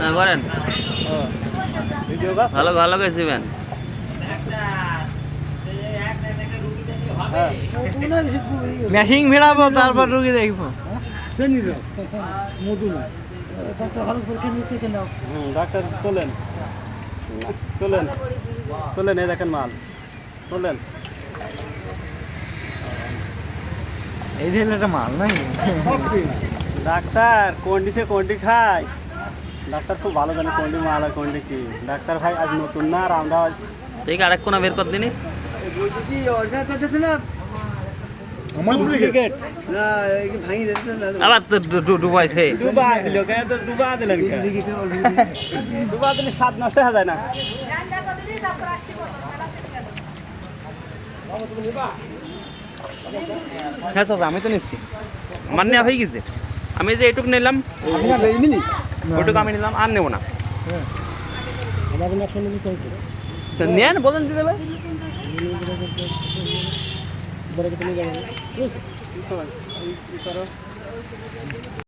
করেন ভিডিও ভালো ভালো গেছিবেন মেশিন ভিড়াবো তারপর রুগী দেখবো ডাক্তার তোলেন তোলেন তোলেন এই দেখেন মাল তোলেন এই ছেলেটা মাল নাই ডাক্তার কোনটিতে কোনটি খায় ডাক্তার খুব ভালো জানে কোনটি মাল আর কোনটি কি ডাক্তার ভাই আজ নতুন না আর আমরা ঠিক আরেক কোনা বের কর দিনি আমার ডুপ্লিকেট আবার তো ডুবাইছে ডুবা দিল কে তো ডুবা দিলেন কে ডুবা দিলে স্বাদ নষ্ট হয়ে যায় না হ্যাঁ স্যার আমি তো নিচ্ছি আমার নেওয়া হয়ে গেছে আমি যে এইটুকু নিলাম ওইটুকু আমি নিলাম আর নেবো না নেন বলেন দিতে ভাই কি করো